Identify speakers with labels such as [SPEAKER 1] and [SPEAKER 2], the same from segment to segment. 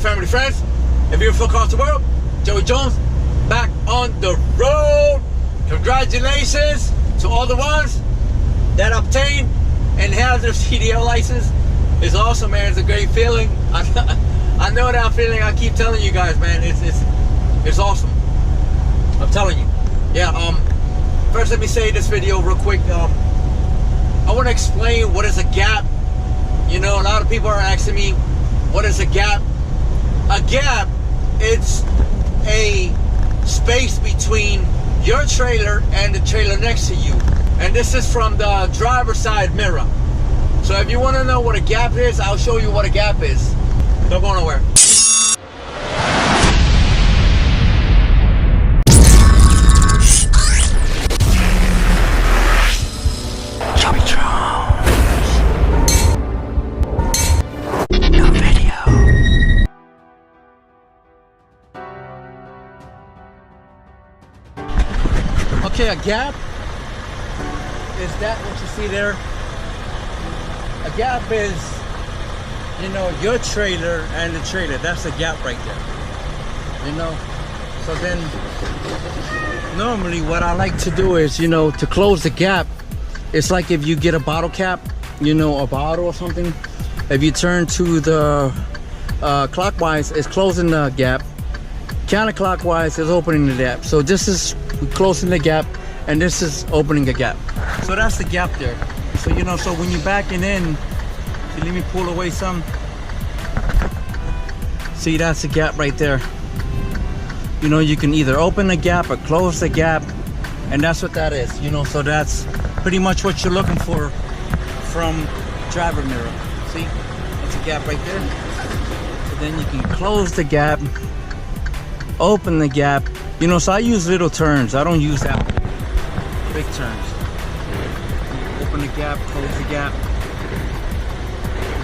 [SPEAKER 1] family, friends, and beautiful across the world. Joey Jones, back on the road. Congratulations to all the ones that obtained and have their CDL license. It's awesome, man. It's a great feeling. I know that feeling. I keep telling you guys, man. It's awesome. I'm telling you. Yeah. First, let me say this video real quick. I want to explain what is a gap. You know, a lot of people are asking me, what is a gap? A gap, it's a space between your trailer and the trailer next to you. And this is from the driver's side mirror. So if you want to know what a gap is, I'll show you what a gap is. Don't go nowhere. Okay, a gap is that what you see there? A gap is, you know, your trailer and the trailer. That's a gap right there. You know? So then, normally what I like to do is, you know, to close the gap, it's like if you get a bottle cap, you know, a bottle or something. If you turn to the clockwise, it's closing the gap. Counterclockwise is opening the gap. So this is closing the gap, and this is opening the gap. So that's the gap there. So you know, so when you're backing in, see, let me pull away some. See, that's the gap right there. You know, you can either open the gap or close the gap, and that's what that is. You know, so that's pretty much what you're looking for from driver mirror. See, that's a gap right there. So then you can close the gap, open the gap. You know, so I use little turns. I don't use that big turns. Open the gap, close the gap.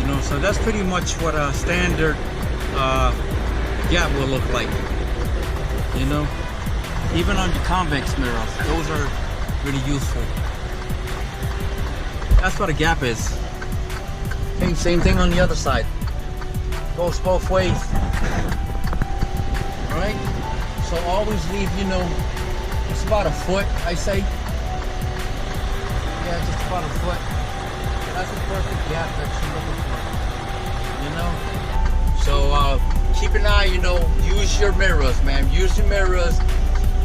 [SPEAKER 1] You know, so that's pretty much what a standard gap will look like. You know, even on the convex mirrors, those are really useful. That's what a gap is. Okay, same thing on the other side. Goes both ways. All right. So always leave, you know, it's about a foot, I say. Yeah, just about a foot. That's the perfect gap that you're looking for, you know? So keep an eye, you know, use your mirrors, man. Use your mirrors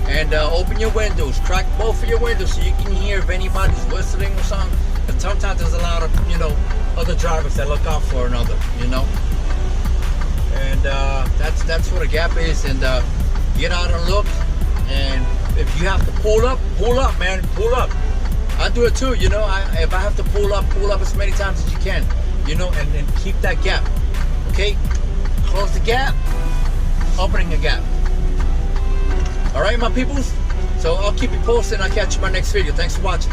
[SPEAKER 1] and open your windows. Crack both of your windows so you can hear if anybody's whistling or something. But sometimes there's a lot of, you know, other drivers that look out for another, you know? And that's what a gap is. And get out and look, and if you have to pull up, man, pull up. I do it too, you know. If I have to pull up as many times as you can, you know, and keep that gap. Okay, close the gap, opening a gap. All right, my peoples. So I'll keep you posted, and I'll catch you in my next video. Thanks for watching.